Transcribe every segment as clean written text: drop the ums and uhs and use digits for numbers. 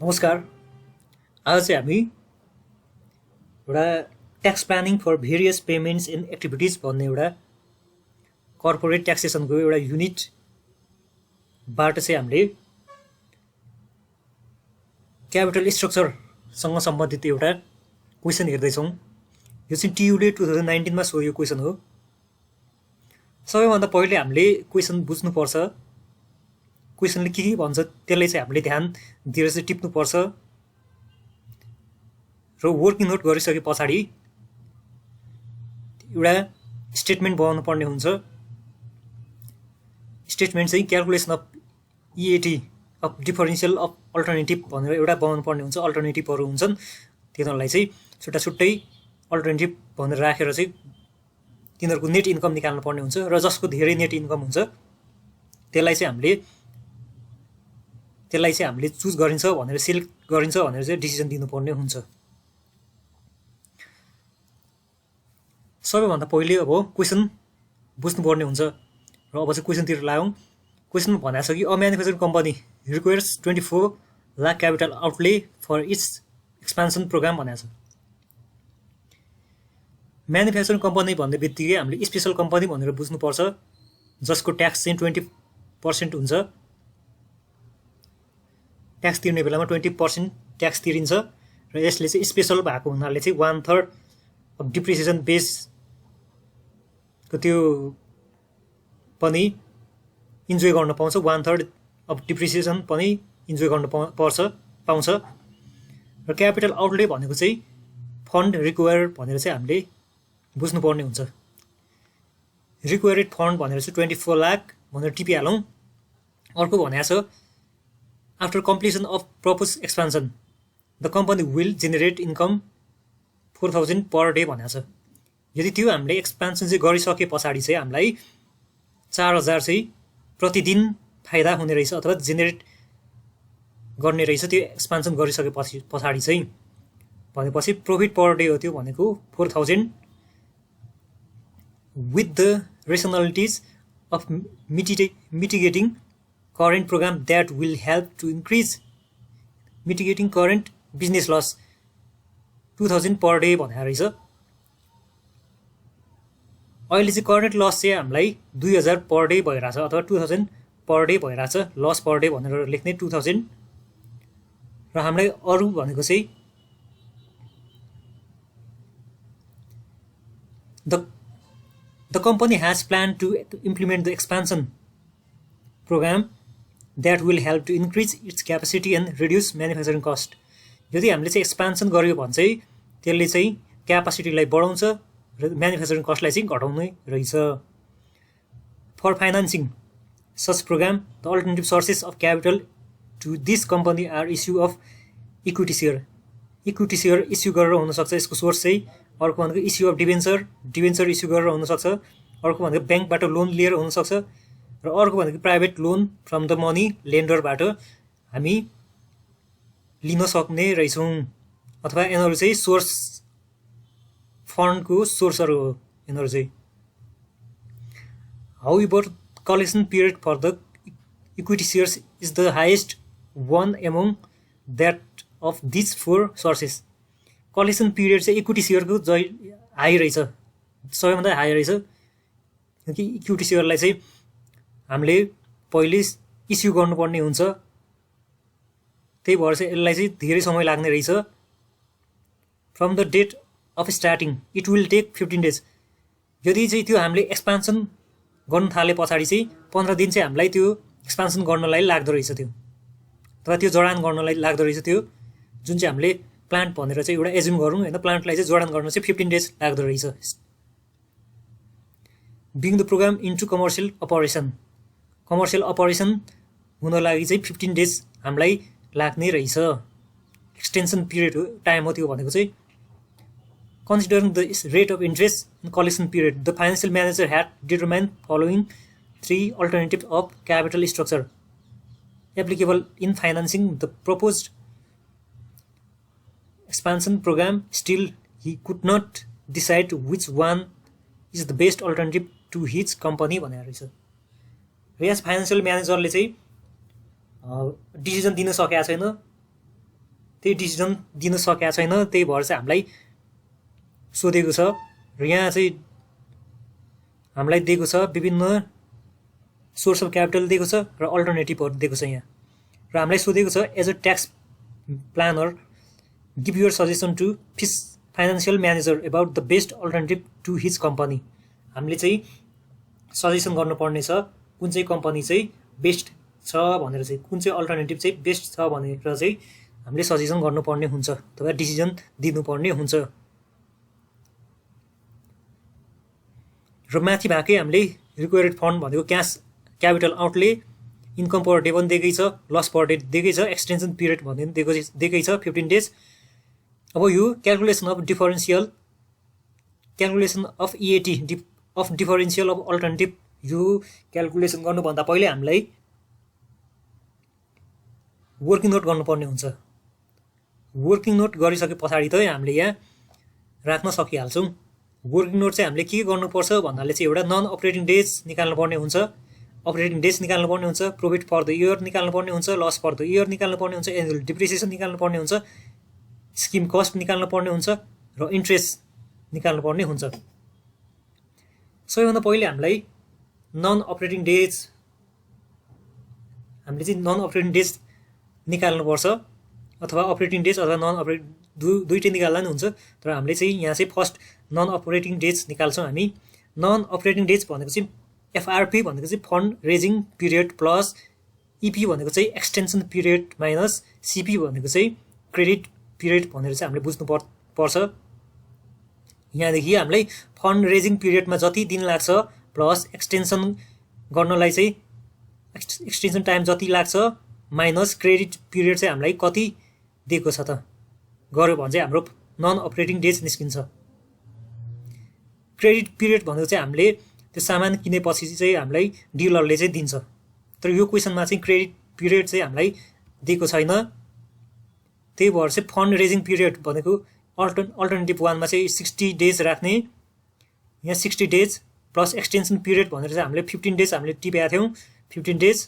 नमस्कार। आज चाहिँ हामी एउटा tax planning for various payments and activities भन्ने एउटा कर्पोरेट ट्याक्सेसनको एउटा युनिटबाट चाहिँ हामीले क्यापिटल स्ट्रक्चरसँग सम्बन्धित एउटा क्वेसन हेर्दैछौँ। यो चाहिँ टियुले 2019मा सोधेको क्वेसन हो। सबैभन्दा पहिले हामीले क्वेसन बुझ्नुपर्छ, क्वेसनले के भन्छ त्यसलाई चाहिँ हामीले ध्यान दिएर चाहिँ टिप्नुपर्छ र वर्किङ नोट गरिसके पछाडि एउटा स्टेटमेन्ट बनाउनु पर्ने हुन्छ। स्टेटमेन्ट चाहिँ calculation of EAT of differential of alternative भनेर एउटा बनाउनु पर्ने हुन्छ। अल्टरनेटिभहरू हुन्छन्, तिनीहरूलाई चाहिँ छुट्टै अल्टरनेटिभ भनेर राखेर चाहिँ तिनीहरूको नेट इन्कम निकाल्नु पर्ने हुन्छ र जसको धेरै नेट इन्कम हुन्छ त्यसलाई चाहिँ हामीले चुज गरिन्छ भनेर, सिलेक्ट गरिन्छ भनेर चाहिँ डिसिजन दिनुपर्ने हुन्छ। सबैभन्दा पहिले अब क्वेसन बुझ्नुपर्ने हुन्छ र अब चाहिँ क्वेसनतिर लाग्यौँ। क्वेसनमा भनेको छ कि a manufacturing company requires 24 lakh capital outlay for its expansion program भनेको छ। म्यानुफ्याक्चरिङ कम्पनी भन्ने बित्तिकै हामीले स्पेसल कम्पनी भनेर बुझ्नुपर्छ, जसको ट्याक्स चाहिँ 20% हुन्छ। ट्याक्स तिर्ने बेलामा 20% ट्याक्स तिरिन्छ र यसले चाहिँ स्पेसल भएको हुनाले चाहिँ 1/3 अफ डिप्रिसिएसन बेसको त्यो पनि इन्जोय गर्न पाउँछ। 1/3 अफ डिप्रिसिएसन पनि इन्जोय गर्न पाउँछ। र क्यापिटल आउटले भनेको चाहिँ फन्ड रिक्वायर भनेर चाहिँ हामीले बुझ्नुपर्ने हुन्छ। रिक्वायर्ड फन्ड भनेर चाहिँ 24 लाख भनेर टिपिहालौँ। अर्को भनेको छ after completion of propose expansion the company will generate income 4000 per day भनेको छ। यदि त्यो हामीले एक्सपान्सन चाहिँ गरिसके पछाडि चाहिँ हामीलाई 4000 चाहिँ प्रतिदिन फाइदा हुने रहेछ अथवा जेनेरेट गर्ने रहेछ त्यो एक्सपान्सन गरिसके पछाडि चाहिँ। भनेपछि प्रफिट पर डे हो त्यो भनेको 4000 with the rationalities of mitigating current program that will help to increase mitigating current business loss 2000 per day भनेको रहेछ। अहिले चाहिँ करेन्ट लस चाहिँ हामीलाई 2000 पर डे भइरहेछ अथवा 2000 पर डे भइरहेछ। लस पर डे भनेर लेख्ने 2000 र हामीलाई अरू भनेको चाहिँ the company has planned to implement the expansion program that will help to increase its capacity and reduce manufacturing cost। यदि हामीले चाहिँ एक्सपान्सन गर्यो भने चाहिँ त्यसले चाहिँ क्यापासिटीलाई बढाउँछ र म्यानुफ्याक्चरिङ कस्टलाई चाहिँ घटाउने रहेछ। For financing such program the alternative sources of capital to this company are issue of equity share. Equity share issue गरेर हुनसक्छ यसको सोर्स चाहिँ। अर्को भनेको इस्यु अफ डिभेन्चर इस्यु गरेर हुनसक्छ। अर्को भनेको ब्याङ्कबाट लोन लिएर हुनसक्छ र अर्को भनेको private loan from the money लेन्डरबाट हामी लिन सक्ने रहेछौँ अथवा यिनीहरू चाहिँ सोर्स फन्डको सोर्सहरू हो यिनीहरू चाहिँ। However collection period for the equity shares is the highest one among that of this 4 sources. Collection period चाहिँ इक्विटी सेयरको हाई रहेछ, सबैभन्दा हाई रहेछ। किनकि इक्विटी सेयरलाई चाहिँ हामीले पहिले इस्यु गर्नुपर्ने हुन्छ, त्यही भएर चाहिँ यसलाई चाहिँ धेरै समय लाग्ने रहेछ। From the date of starting it will take 15 days. यदि चाहिँ त्यो हामीले एक्सपान्सन गर्न थाले पछाडि चाहिँ 15 दिन चाहिँ हामीलाई त्यो एक्सपान्सन गर्नलाई लाग्दो रहेछ त्यो, अथवा त्यो जडान गर्नलाई लाग्दो रहेछ त्यो जुन चाहिँ हामीले प्लान्ट भनेर चाहिँ एउटा एज्युम गरौँ होइन। प्लान्टलाई चाहिँ जडान गर्न चाहिँ 15 डेज लाग्दो रहेछ। Bring the program into commercial operation हुन लागि चाहिँ 15 डेज हामीलाई लाग्ने रहेछ। एक्सटेन्सन पिरियड हो, टाइम हो त्यो भनेको चाहिँ। Considering the rate of interest in collection period the financial manager had determine following 3 alternative of capital structure applicable in financing the proposed expansion program. Still he could not decide which one is the best alternative to his company भनेर रहेछ। र यस financial म्यानेजरले चाहिँ decision दिन सकेका छैन त्यही decision दिन सकेको छैन, त्यही भएर चाहिँ हामीलाई सोधेको छ। र यहाँ चाहिँ हामीलाई दिएको छ विभिन्न सोर्स अफ क्यापिटल दिएको छ र अल्टरनेटिभहरू दिएको छ यहाँ। र हामीलाई सोधेको छ as a tax planner give your suggestion to financial manager about the best alternative to his company. हामीले चाहिँ सजेसन गर्नुपर्ने छ कुन चाहिँ कम्पनी चाहिँ बेस्ट छ भनेर, चाहिँ कुन चाहिँ अल्टरनेटिभ चाहिँ बेस्ट छ भनेर चाहिँ हामीले सजेसन गर्नुपर्ने हुन्छ अथवा डिसिजन दिनुपर्ने हुन्छ। र माथि भएकै हामीले रिक्वायर्ड फन्ड भनेको capital outlay, income per day पनि दिएकै छ, लस पर डे दिएकै छ, एक्सटेन्सन पिरियड भन्ने दिएकै छ 15 डेज। अब यो calculation of EAT of differential of alternative, यो क्यालकुलेसन गर्नुभन्दा पहिले हामीलाई वर्किङ नोट गर्नुपर्ने हुन्छ। वर्किङ नोट गरिसके पछाडि त हामीले यहाँ राख्न सकिहाल्छौँ। वर्किङ नोट चाहिँ हामीले के गर्नुपर्छ भन्नाले चाहिँ एउटा नन अपरेटिङ डेज निकाल्नुपर्ने हुन्छ, अपरेटिङ डेज निकाल्नुपर्ने हुन्छ, प्रोफिट फर द इयर निकाल्नुपर्ने हुन्छ, लस फर द इयर निकाल्नुपर्ने हुन्छ, एनुअल डिप्रिसिएसन निकाल्नुपर्ने हुन्छ, स्किम कस्ट निकाल्नुपर्ने हुन्छ र इन्ट्रेस्ट निकाल्नुपर्ने हुन्छ। सबैभन्दा पहिले हामीले नन अपरेटिङ डेज निकाल्नुपर्छ, अथवा अपरेटिङ डेज अथवा नन अपरेटिङ दुईटै निकाल्दा नि हुन्छ। तर हामीले चाहिँ यहाँ चाहिँ फर्स्ट नन अपरेटिङ डेज निकाल्छौँ हामी। नन अपरेटिङ डेज भनेको चाहिँ FRP भनेको चाहिँ fund raising period plus EP भनेको चाहिँ एक्सटेन्सन पिरियड माइनस CP भनेको चाहिँ क्रेडिट पिरियड भनेर चाहिँ हामीले बुझ्नु पर्छ। यहाँदेखि हामीलाई फन्ड रेजिङ पिरियडमा जति दिन लाग्छ प्लस एक्सटेन्सन गर्नलाई चाहिँ एक्सटेन्सन टाइम जति लाग्छ माइनस क्रेडिट पिरियड चाहिँ हामीलाई कति दिएको छ त गर्यो भने चाहिँ हाम्रो नन अपरेटिङ डेज निस्किन्छ। क्रेडिट पिरियड भनेको चाहिँ हामीले त्यो सामान किनेपछि चाहिँ हामीलाई डिलरले चाहिँ दिन्छ। तर यो क्वेसनमा चाहिँ क्रेडिट पिरियड चाहिँ हामीलाई दिएको छैन, त्यही भएर चाहिँ फन्ड रेजिङ पिरियड भनेको अल्टरनेटिभ 1मा चाहिँ 60 डेज राख्ने, यहाँ 60 डेज प्लस एक्सटेन्सन पिरियड भनेर चाहिँ हामीले 15 डेज हामीले टिपेका थियौँ, 15 डेज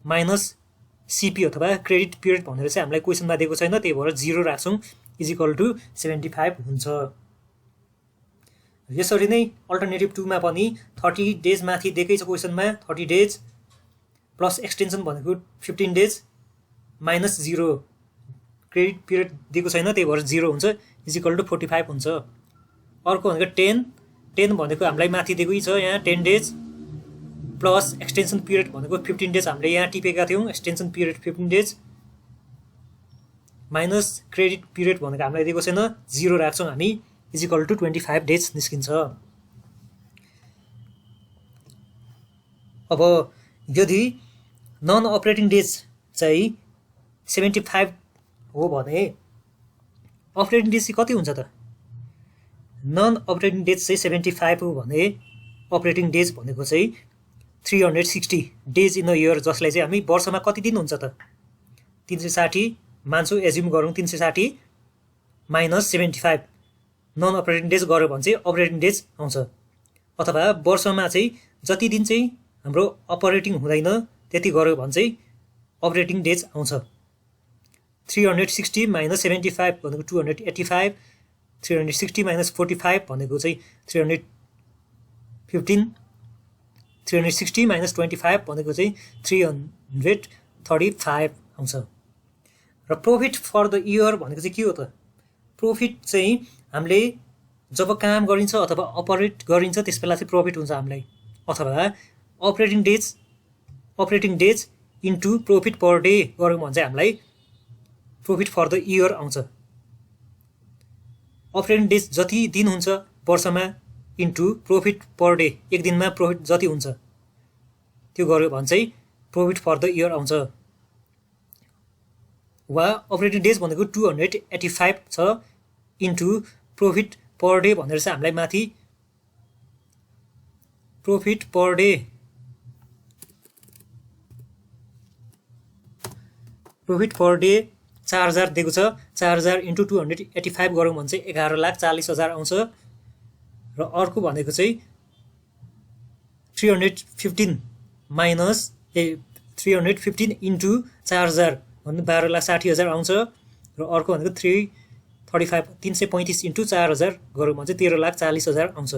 माइनस CP अथवा क्रेडिट पिरियड भनेर चाहिँ हामीलाई क्वेसनमा दिएको छैन, त्यही भएर 0 राख्छौँ, इजिकल टु 75 हुन्छ। यसरी नै अल्टरनेटिभ 2मा पनि 30 डेज माथि दिएकै छ क्वेसनमा, 30 डेज प्लस एक्सटेन्सन भनेको 15 डेज माइनस 0, क्रेडिट पिरियड दिएको छैन त्यही भएर 0 हुन्छ, इजिकल टु 45 हुन्छ। अर्को भनेको 10 भनेको हामीलाई माथि दिएकै छ यहाँ 10 डेज प्लस एक्सटेन्सन पिरियड भनेको 15 डेज हामीले यहाँ टिपेका थियौँ, extension period 15 days minus credit period भनेको हामीलाई दिएको छैन, 0 राख्छौँ हामी, इजिकल टु 25 डेज निस्किन्छ। अब यदि नन अपरेटिङ डेज चाहिँ 75 हो भने अपरेटिङ डेज चाहिँ कति हुन्छ त? नन अपरेटिङ डेज चाहिँ 75 हो भने अपरेटिङ डेज भनेको चाहिँ 360 डेज इन अ इयर, जसलाई चाहिँ हामी वर्षमा कति दिन हुन्छ त? 360 मान्छौँ, एज्युम गरौँ 360 माइनस 75 नन अपरेटिङ डेज गऱ्यो भने चाहिँ अपरेटिङ डेज आउँछ। अथवा वर्षमा चाहिँ जति दिन चाहिँ हाम्रो अपरेटिङ हुँदैन त्यति गऱ्यो भने चाहिँ अपरेटिङ डेज आउँछ। 360 माइनस 75 भनेको 285, 360 माइनस 45 भनेको चाहिँ 315, 360 माइनस 25 भनेको चाहिँ 335 आउँछ। र प्रोफिट फर द इयर भनेको चाहिँ के हो त? प्रोफिट चाहिँ हामीले जब काम गरिन्छ अथवा अपरेट गरिन्छ त्यस बेला चाहिँ प्रोफिट हुन्छ हामीलाई, अथवा operating days into profit per day गऱ्यौँ भने चाहिँ हामीलाई प्रोफिट फर द इयर आउँछ। अपरेटिङ डेज जति दिन हुन्छ वर्षमा इन्टु प्रोफिट पर डे, एक दिनमा प्रोफिट जति हुन्छ त्यो गऱ्यो भने चाहिँ प्रोफिट फर द इयर आउँछ। वा अपरेटिङ डेज भनेको 285 छ इन्टु प्रोफिट पर डे भनेर चाहिँ हामीलाई माथि प्रोफिट पर डे 4000 दिएको छ, 4000 इन्टु 285 गरौँ भने चाहिँ 11,40,000 आउँछ। र अर्को भनेको चाहिँ 315 इन्टु 4000 भन्नु 12,60,000 आउँछ। र अर्को भनेको 335 इन्टु 4000 गरौँ भने चाहिँ 13,40,000 आउँछ।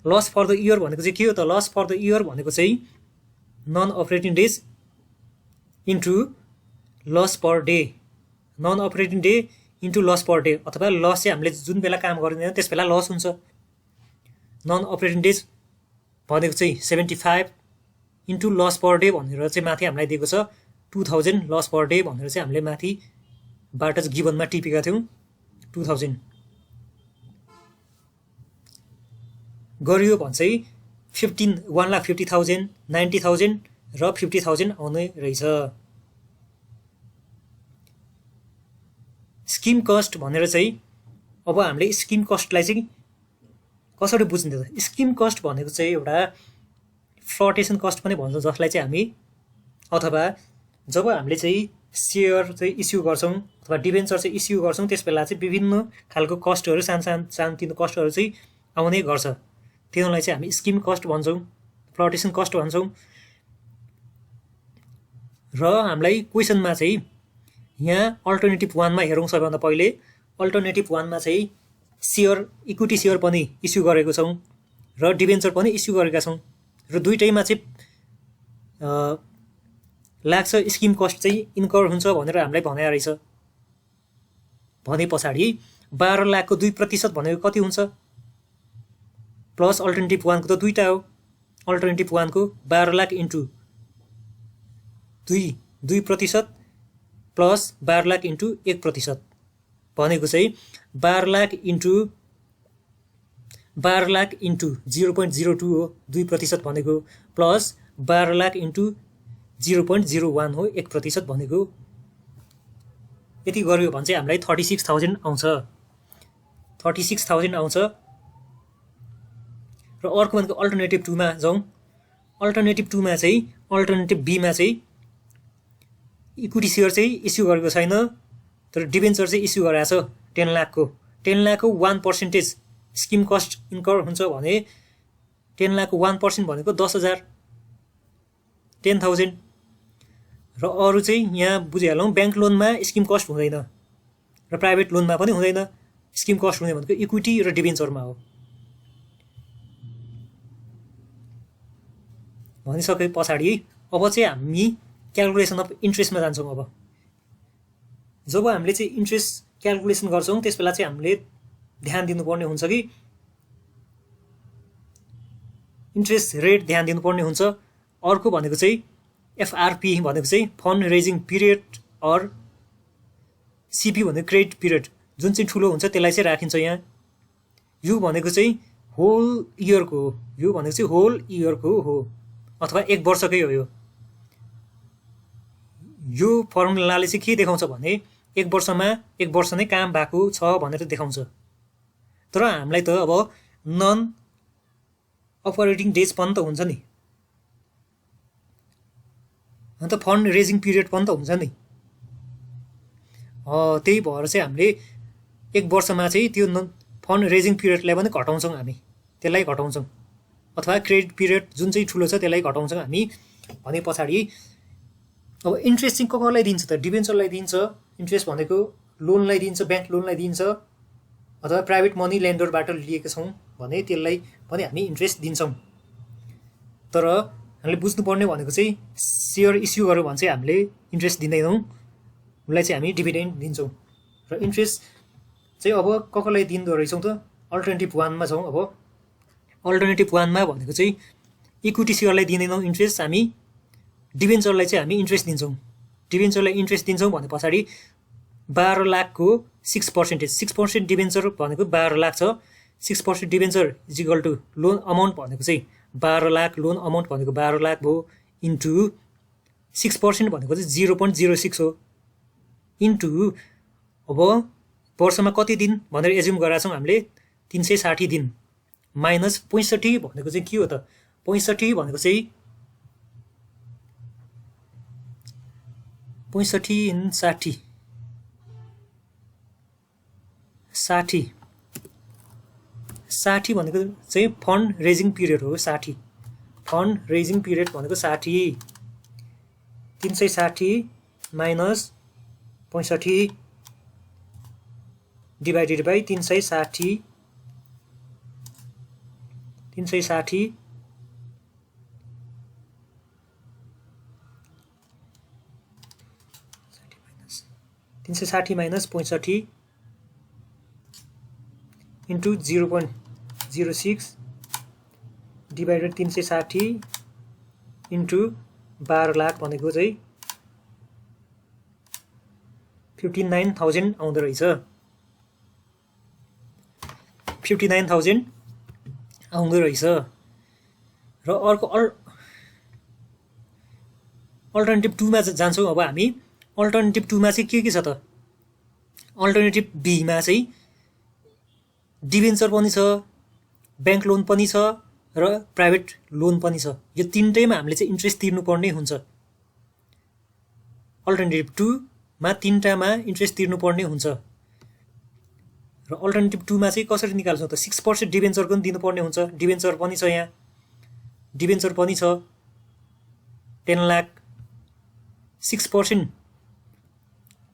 लस फर द इयर भनेको चाहिँ के हो त? लस फर द इयर भनेको चाहिँ non operating days into loss per day, non operating day into loss per day, अथवा लस चाहिँ हामीले जुन बेला काम गरिँदैन त्यस बेला लस हुन्छ। नन अपरेटिङ डेज भनेको चाहिँ 75 इन्टु लस पर डे भनेर चाहिँ माथि हामीलाई दिएको छ 2000 लस पर डे भनेर चाहिँ हामीले माथिबाट गिभनमा टिपेका थियौँ। 2000 गरियो भने चाहिँ 1,50,000 90,000 र 50,000 आउने रहेछ। स्किम कस्ट भनेर चाहिँ अब हामीले स्किम कस्टलाई चाहिँ कसरी बुझ्ने त? स्किम कस्ट भनेको चाहिँ एउटा फ्लोटेसन कस्ट पनि भन्छ, जसलाई चाहिँ हामी अथवा जब हामीले चाहिँ सेयर चाहिँ इस्यु गर्छौँ अथवा डिबेन्चर चाहिँ इस्यु गर्छौँ त्यस बेला चाहिँ विभिन्न खालको कस्टहरू सानोतिनो कस्टहरू चाहिँ आउने गर्छ। त्यसलाई चाहिँ हामी स्किम कस्ट भन्छौँ, फ्लोटेसन कस्ट भन्छौँ। र हामीलाई क्वेसनमा चाहिँ यहाँ अल्टरनेटिभ 1 मा हेरौँ। सबैभन्दा पहिले अल्टरनेटिभ 1 मा चाहिँ सेयर इक्विटी सेयर पनि इस्यु गरेको छौँ र डिबेन्चर पनि इस्यु गरेका छौँ र दुईटैमा चाहिँ लाग्छ स्किम कस्ट चाहिँ इन्कर हुन्छ भनेर हामीलाई भने रहेछ। भने पछाडि 12 लाखको 2% भनेको कति हुन्छ? प्लस अल्टरनेटिभ 1 को त दुईटा हो। अल्टरनेटिभ 1 को 12 lakh into 2% plus 12 lakh into 1% भनेको चाहिँ 12 लाख इन्टु 0.02 हो 2% भनेको, प्लस 12 लाख इन्टु 0.01 हो 1% भनेको। यति गर्यो भने चाहिँ हामीलाई 36,000 आउँछ। 36,000 आउँछ। र अर्को भनेको अल्टरनेटिभ 2 मा जाउँ। अल्टरनेटिभ 2 मा चाहिँ अल्टरनेटिभ बी मा चाहिँ इक्विटी सेयर चाहिँ इस्यु गरेको छैन तर डिबेन्चर चाहिँ इस्यु गरेको छ 10 लाखको। 10 लाखको 1% स्किम कस्ट इन्कर हुन्छ भने 10 लाखको 1% भनेको 10,000 10,000। र अरू चाहिँ यहाँ बुझिहालौँ, ब्याङ्क लोनमा स्किम कस्ट हुँदैन र प्राइभेट लोनमा पनि हुँदैन। स्किम कस्ट हुने भनेको इक्विटी र डिबेन्चरमा हो। भनिसके पछाडि अब चाहिँ हामी क्यालकुलेसन अफ इन्ट्रेस्टमा जान्छौँ। अब जब हामीले चाहिँ इन्ट्रेस्ट क्यालकुलेसन गर्छौँ त्यस बेला चाहिँ हामीले ध्यान दिनुपर्ने हुन्छ कि इन्ट्रेस्ट रेट ध्यान दिनुपर्ने हुन्छ। अर्को भनेको चाहिँ एफआरपी भनेको चाहिँ fund raising period or CP भनेको क्रेडिट पिरियड जुन चाहिँ ठुलो हुन्छ त्यसलाई चाहिँ राखिन्छ यहाँ। यो भनेको चाहिँ होल इयरको हो, यो भनेको चाहिँ होल इयरको हो अथवा 1 वर्षकै हो। यो फर्मुलाले चाहिँ के देखाउँछ भने 1 वर्षमा 1 वर्ष नै काम भएको छ भनेर देखाउँछ। तर हामीलाई त अब नन अपरेटिङ डेज पनि त हुन्छ नि, अन्त फन्ड रेजिङ पिरियड पनि त हुन्छ नि। त्यही भएर चाहिँ हामीले 1 वर्षमा चाहिँ त्यो फन्ड रेजिङ पिरियडलाई पनि घटाउँछौँ, हामी त्यसलाई घटाउँछौँ अथवा क्रेडिट पिरियड जुन चाहिँ ठुलो छ त्यसलाई घटाउँछौँ हामी। भने पछाडि अब इन्ट्रेस्ट चाहिँ कसलाई दिन्छ त? डिबेन्चरलाई दिन्छ इन्ट्रेस्ट भनेको, लोनलाई दिन्छ, ब्याङ्क लोनलाई दिन्छ अथवा प्राइभेट मनी लेन्डरबाट लिएका छौँ भने त्यसलाई पनि हामी इन्ट्रेस्ट दिन्छौँ। तर हामीले बुझ्नुपर्ने भनेको चाहिँ सेयर इस्यु गर्यो भने चाहिँ हामीले इन्ट्रेस्ट दिँदैनौँ, उसलाई चाहिँ हामी डिभिडेन्ड दिन्छौँ। र इन्ट्रेस्ट चाहिँ अब कसलाई दिँदो रहेछौँ त? अल्टरनेटिभ 1 मा छौँ। अब अल्टरनेटिभ 1 मा भनेको चाहिँ इक्विटी सेयरलाई दिँदैनौँ इन्ट्रेस्ट, हामी डिबेन्चरलाई चाहिँ हामी इन्ट्रेस्ट दिन्छौँ। डिबेन्चरलाई इन्ट्रेस्ट दिन्छौँ भने पछाडि 12 लाखको 6%, 6% डिबेन्चर भनेको 12 लाख छ। 6% debenture is equal to loan amount भनेको चाहिँ 12 लाख, लोन अमाउन्ट भनेको 12 लाख भयो, इन्टु 6% भनेको चाहिँ 0.06 हो, इन्टु अब वर्षमा कति दिन भनेर एज्युम गरेका छौँ हामीले 360 दिन, माइनस 65 भनेको चाहिँ के हो त? 65 भनेको चाहिँ 65 60 भनेको चाहिँ फन्ड रेजिङ पिरियड हो। 60 फन्ड रेजिङ पिरियड भनेको 60, 360 minus 65 divided by 360 minus 65 into 0.06 divided 360 into 12 lakh भनेको चाहिँ 59,000 आउँदो रहेछ। 59,000 आउँदो रहेछ। र अर्को अल्टरनेटिभ 2 मा जान्छौँ अब हामी। अल्टरनेटिभ 2 मा चाहिँ के छ त? अल्टरनेटिभ बी मा चाहिँ डिबेन्चर पनि छ, ब्याङ्क लोन पनि छ र प्राइभेट लोन पनि छ। यो तीनटैमा हामीले चाहिँ इन्ट्रेस्ट तिर्नुपर्ने हुन्छ। अल्टरनेटिभ 2 मा तीनटामा इन्ट्रेस्ट तिर्नुपर्ने हुन्छ। र अल्टरनेटिभ 2 मा चाहिँ कसरी निकाल्छौँ त? 6% डिबेन्चरको पनि दिनुपर्ने हुन्छ। डिबेन्चर पनि छ यहाँ, डिबेन्चर पनि छ 10 लाख। 6%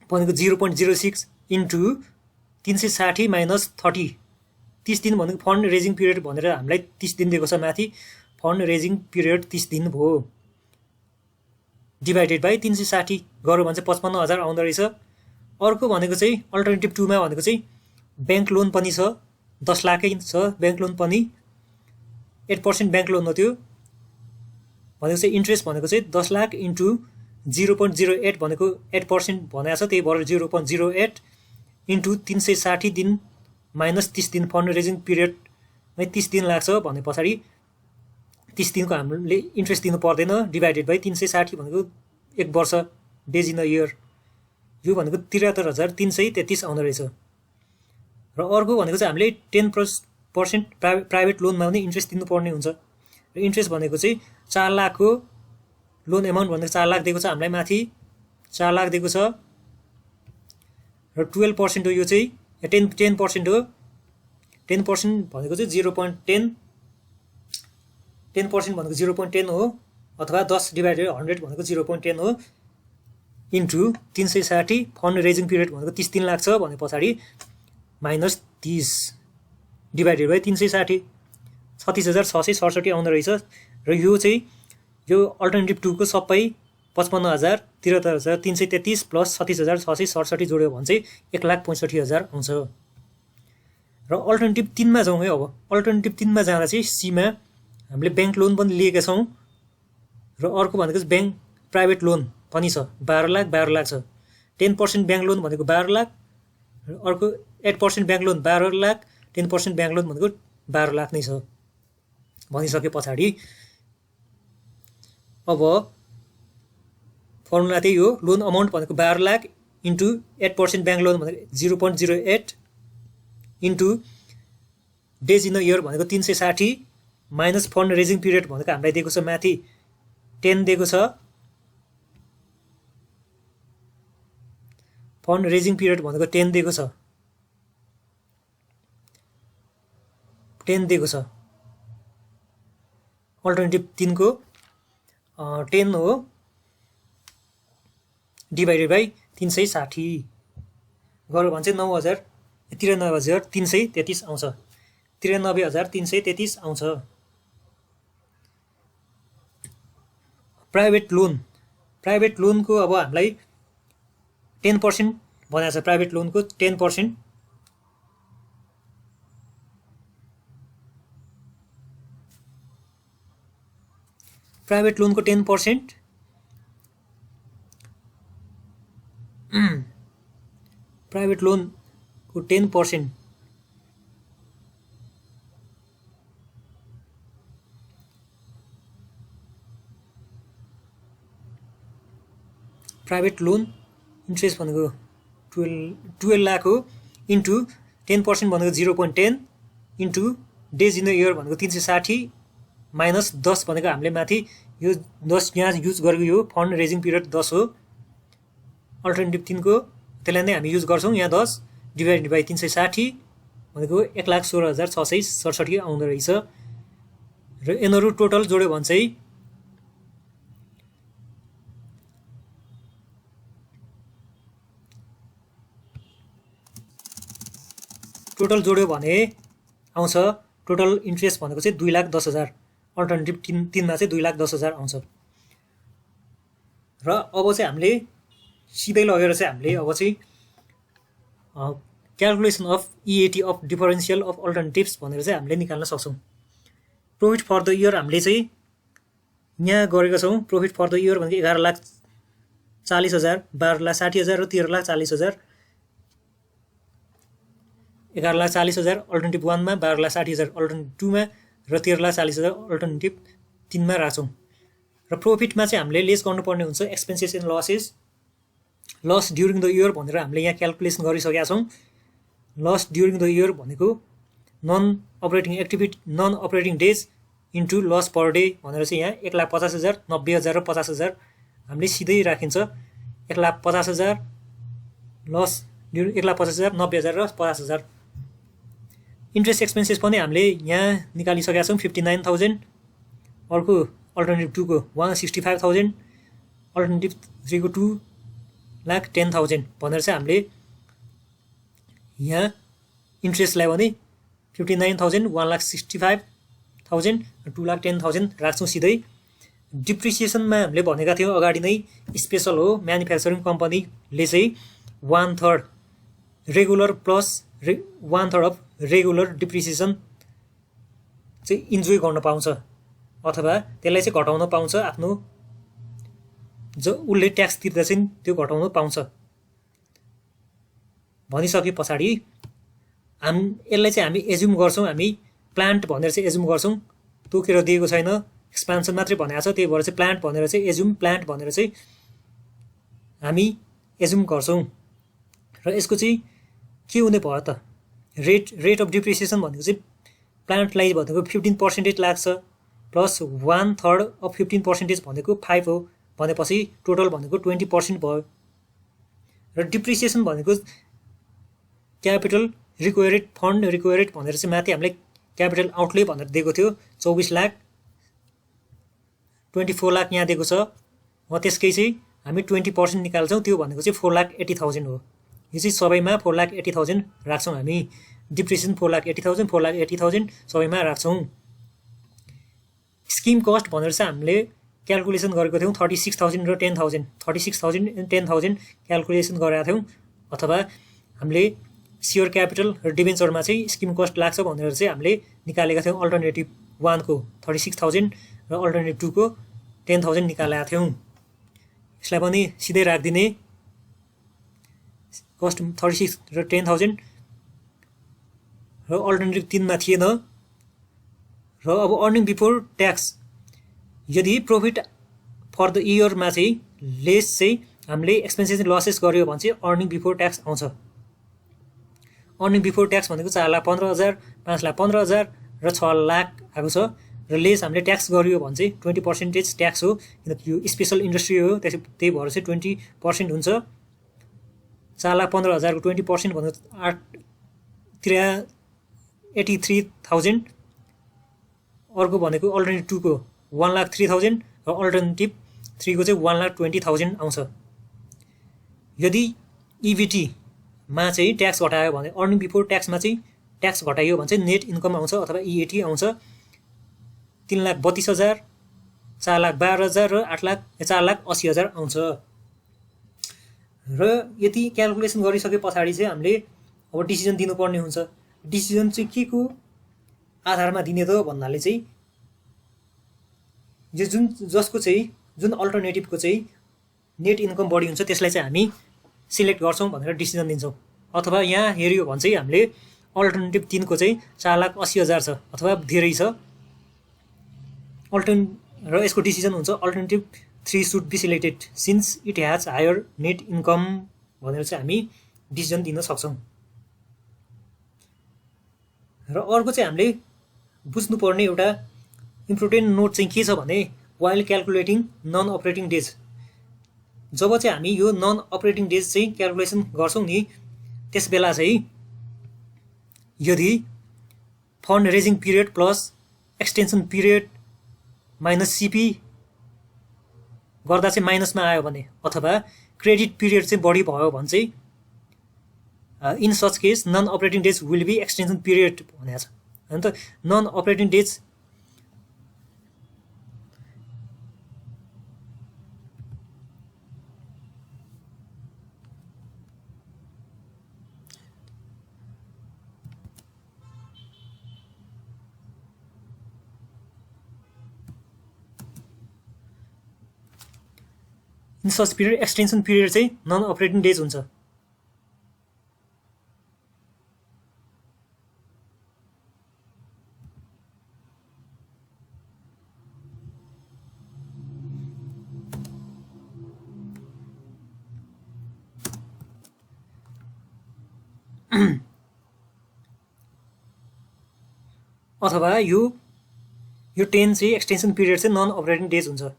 भनेको 0.06 इन्टु 360 माइनस 30, 30 दिन भनेको फन्ड रेजिङ पिरियड भनेर हामीलाई 30 दिन दिएको छ माथि। फन्ड रेजिङ पिरियड 30 दिन भयो। डिभाइडेड बाई 360 गऱ्यो भने चाहिँ 55,000 आउँदो रहेछ। अर्को भनेको चाहिँ अल्टरनेटिभ 2 मा भनेको चाहिँ ब्याङ्क लोन पनि छ, 10 लाखै छ ब्याङ्क लोन पनि। 8% ब्याङ्क लोन हो त्यो भनेको चाहिँ इन्ट्रेस्ट भनेको चाहिँ 10 लाख इन्टु 0.08 भनेको 8% भनेको छ, त्यही भएर 0.08 इन्टु 360 दिन माइनस 30 दिन। फन्ड रेजिङ पिरियडमै 30 दिन लाग्छ भने पछाडि 30 दिनको हामीले इन्ट्रेस्ट दिनु पर्दैन। डिभाइडेड बाई 360 भनेको 1 वर्ष, डेज इन अ इयर। यो भनेको 73,333 आउँदो रहेछ। र अर्को भनेको चाहिँ हामीले 10% प्राइभेट लोनमा पनि इन्ट्रेस्ट दिनुपर्ने हुन्छ। र इन्ट्रेस्ट भनेको चाहिँ 4 लाखको लोन एमाउन्ट भनेको 4 लाख दिएको छ हामीलाई माथि, 4 लाख दिएको छ। र 12% हो यो चाहिँ, 10% हो। 10% भनेको चाहिँ 0.10, 10% भनेको 0.10 हो, अथवा 10 डिभाइडेड 100 भनेको 0.10 हो, इन्टु 360 फन्ड रेजिङ पिरियड भनेको 30 दिन लाग्छ भने पछाडि माइनस 30 डिभाइडेड बाई 360, 36,667 आउँदो रहेछ। र यो चाहिँ यो अल्टरनेटिभ 2 को सबै 55,000, 73,333 प्लस 36,667 जोड्यो भने चाहिँ 1,65,000 आउँछ। र अल्टरनेटिभ 3 मा जाउँ है। अब अल्टरनेटिभ 3 मा जाँदा चाहिँ सीमा हामीले ब्याङ्क लोन पनि लिएका छौँ र अर्को भनेको चाहिँ ब्याङ्क प्राइभेट लोन पनि छ, 12 लाख 12 लाख छ। 10% ब्याङ्क लोन भनेको 12 लाख, अर्को 8% bank loan 12 lakh, 10% bank loan भनेको 12 लाख नै छ भनिसके पछाडि अब फर्मुला त्यही हो। लोन अमाउन्ट भनेको 12 लाख इन्टु 8% ब्याङ्क लोन भनेको 0.08 into days in a year भनेको 360 माइनस फन्ड रेजिङ पिरियड भनेको हामीलाई दिएको छ माथि 10 दिएको छ। फन्ड रेजिङ पिरियड भनेको 10 दिएको छ, 10 दिएको छ। अल्टरनेटिभ 3 को 10 हो, डिभाइडेड बाई 360 गऱ्यो भने चाहिँ 93,333 आउँछ। 93,333 आउँछ। प्राइभेट लोनको अब हामीलाई 10% भनेको छ। प्राइभेट लोनको 10%, प्राइभेट लोनको 10%, प्राइभेट लोनको 10%, प्राइभेट लोन इन्ट्रेस्ट भनेको 12 लाख हो, इन्टु 10% भनेको 0.10 into days in the year भनेको 360 माइनस 10 भनेको हामीले माथि यो 10 यहाँ युज गरेको यो फन्ड रेजिङ पिरियड 10 हो। अल्टरनेटिभ 3 को त्यसलाई नै हामी युज गर्छौँ। यहाँ 10 डिभाइडेड बाई 360 भनेको 1,16,667 आउँदो रहेछ। र यिनीहरू टोटल जोड्यो भने चाहिँ 1,65,000 टोटल जोड्यो भने आउँछ टोटल इन्ट्रेस्ट भनेको चाहिँ 2,10,000 अल्टरनेटिभ 3 मा चाहिँ 2,10,000 आउँछ। र अब चाहिँ हामीले सिधै लगेर चाहिँ हामीले अब चाहिँ calculation of EAT of differential of alternatives भनेर चाहिँ हामीले निकाल्न सक्छौँ। प्रोफिट फर द इयर हामीले चाहिँ यहाँ गरेका छौँ। प्रोफिट फर द इयर भनेको 11,40,000, 12,60,000 र 13,40,000। 11,40,000 अल्टरनेटिभ 1 मा, 12,60,000 अल्टरनेटिभ 2 मा र 13,40,000 अल्टरनेटिभ 3 मा राख्छौँ। र प्रोफिटमा चाहिँ हामीले लेस गर्नुपर्ने हुन्छ expenses and losses. Loss during the year भनेर हामीले यहाँ क्याल्कुलेसन गरिसकेका छौँ। लस ड्युरिङ द इयर भनेको non operating days into loss per day भनेर चाहिँ यहाँ 1,50,000, 90,000 र 50,000 हामीले सिधै राखिन्छ। 1,50,000 लस ड्युरिङ 1,50,000, 90,000 र 50,000। इन्ट्रेस्ट एक्सपेन्सेस पनि हामीले यहाँ निकालिसकेका छौँ 59,000। अर्को अल्टरनेटिभ 2 को 165,000, अल्टरनेटिभ 3 को 2,10,000 भनेर चाहिँ हामीले यहाँ इन्ट्रेस्टलाई भने 59,000, 1,65,000 र 2,10,000 राख्छौँ सिधै। डिप्रिसिएसनमा हामीले भनेका थियौँ अगाडि नै स्पेसल हो। म्यानुफ्याक्चरिङ कम्पनीले चाहिँ 1/3 regular plus 1/3 of regular depreciation चाहिँ इन्जोय गर्न पाउँछ अथवा त्यसलाई चाहिँ घटाउन पाउँछ। आफ्नो उसले ट्याक्स तिर्दा चाहिँ त्यो घटाउन पाउँछ। भनिसके पछाडि यसलाई चाहिँ हामी एज्युम गर्छौँ। हामी प्लान्ट भनेर चाहिँ एज्युम गर्छौँ। तोकेर दिएको छैन, एक्सपान्सन मात्रै भनेको छ। त्यही भएर चाहिँ प्लान्ट भनेर चाहिँ एज्युम प्लान्ट भनेर चाहिँ हामी एज्युम गर्छौँ। र यसको चाहिँ के हुने भयो त रेट अफ डिप्रिसिएसन भनेको चाहिँ प्लान्टलाई भनेको 15% लाग्छ प्लस 1/3 अफ 15% भनेको 5 हो भनेपछि टोटल भनेको 20% भयो। र डिप्रिसिएसन भनेको क्यापिटल रिक्वायर्ड फन्ड रिक्वायर्ड भनेर चाहिँ माथि हामीले क्यापिटल आउटले भनेर दिएको थियो 24 लाख, 24 लाख यहाँ दिएको छ। त्यसकै चाहिँ हामी 20% निकाल्छौँ। त्यो भनेको चाहिँ 4,80,000 हो। यो चाहिँ सबैमा 4,80,000 राख्छौँ हामी। डिप्रिसिएसन 4,80,000, 4,80,000 सबैमा राख्छौँ। स्किम कस्ट भनेर चाहिँ हामीले क्याल्कुलेसन गरेको थियौँ 36,000 र 10,000, 36,000 एन्ड 10,000 क्याल्कुलेसन गरेका थियौँ। अथवा हामीले सेयर क्यापिटल र डिबेन्चरमा चाहिँ स्किम कस्ट लाग्छ भनेर चाहिँ हामीले निकालेका थियौँ। अल्टरनेटिभ 1 को 36,000 र अल्टरनेटिभ 2 को 10,000 निकालेका थियौँ। यसलाई पनि सिधै राखिदिने। कस्ट 36 र 10,000 र अल्टरनेटिभ 3 मा थिएन। र अब अर्निङ बिफोर ट्याक्स यदि प्रोफिट फर द इयरमा चाहिँ लेस चाहिँ हामीले एक्सपेन्सेस लसेस गर्यो भने चाहिँ अर्निङ बिफोर ट्याक्स आउँछ। अर्निङ बिफोर ट्याक्स भनेको 4,15,000, 5,15,000 र 6 लाख आएको छ। र लेस हामीले ट्याक्स गरियो भने चाहिँ 20% ट्याक्स हो। किनकि यो स्पेसल इन्डस्ट्री हो, त्यही भएर चाहिँ 20% हुन्छ। 4,15,000 को 20% भनेको 83,000। अर्को भनेको अल्टरनेटिभ 2 को 1,03,000 र अल्टरनेटिभ 3 को चाहिँ 1,20,000 आउँछ। यदि इबिटीमा चाहिँ ट्याक्स घटायो भने अर्निङ बिफोर ट्याक्समा चाहिँ ट्याक्स घटाइयो भने चाहिँ नेट इन्कम आउँछ अथवा EAT आउँछ 3,32,000, 4,12,000 र 4,80,000 आउँछ। र यति क्याल्कुलेसन गरिसके पछाडि चाहिँ हामीले अब डिसिजन दिनुपर्ने हुन्छ। डिसिजन चाहिँ के को आधारमा दिने त भन्नाले चाहिँ जसको चाहिँ जुन अल्टरनेटिभको चाहिँ नेट इन्कम बढी हुन्छ त्यसलाई चाहिँ हामी सिलेक्ट गर्छौँ भनेर डिसिजन दिन्छौँ। अथवा यहाँ हेऱ्यो भने चाहिँ हामीले अल्टरनेटिभ 3 को चाहिँ 4,80,000 छ अथवा धेरै छ। र यसको डिसिजन हुन्छ alternative 3 should be selected since it has higher net income भनेर चाहिँ हामी डिसिजन दिन सक्छौँ। र अर्को चाहिँ हामीले बुझ्नुपर्ने एउटा इम्पोर्टेन्ट नोट चाहिँ के छ भने वाइल क्याल्कुलेटिङ नन अपरेटिङ डेज, जब चाहिँ हामी यो नन अपरेटिङ डेज चाहिँ क्याल्कुलेसन गर्छौँ नि त्यस बेला चाहिँ यदि fund raising period plus extension period minus CP गर्दा चाहिँ माइनसमा आयो भने अथवा क्रेडिट पिरियड चाहिँ बढी भयो भने चाहिँ in such case non operating days will be extension period भनेको छ होइन त non operating days in such period extension period चाहिँ नन अपरेटिङ डेज हुन्छ अथवा यो 10 चाहिँ एक्सटेन्सन पिरियड चाहिँ नन अपरेटिङ डेज हुन्छ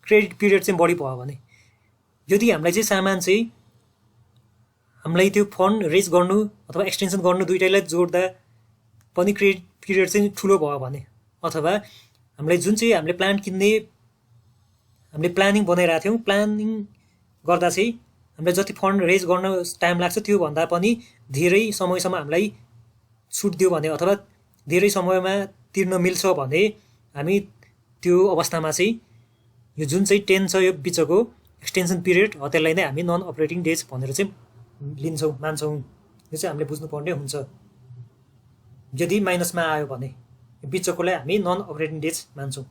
क्रेडिट पिरियड चाहिँ बढी भयो भने यदि हामीलाई चाहिँ सामान चाहिँ हामीलाई त्यो फन्ड रेज गर्नु अथवा एक्सटेन्सन गर्नु दुईटैलाई जोड्दा पनि क्रेडिट पिरियड चाहिँ ठुलो भयो भने अथवा हामीलाई जुन चाहिँ हामीले प्लान किन्ने हामीले प्लानिङ बनाइरहेको थियौँ प्लानिङ गर्दा चाहिँ हामीलाई जति फन्ड रेज गर्न टाइम लाग्छ त्यो भन्दा पनि धेरै समयसम्म हामीलाई छुट दियो भने अथवा धेरै समयमा तिर्न मिल्छ भने हामी त्यो अवस्थामा चाहिँ यो जुन चाहिँ 10 छ यो बिचको एक्सटेन्सन पिरियड हो त्यसलाई नै हामी नन अपरेटिङ डेज भनेर चाहिँ लिन्छौँ मान्छौँ यो चाहिँ हामीले बुझ्नुपर्ने हुन्छ यदि माइनसमा आयो भने बिचकोलाई हामी नन अपरेटिङ डेज मान्छौँ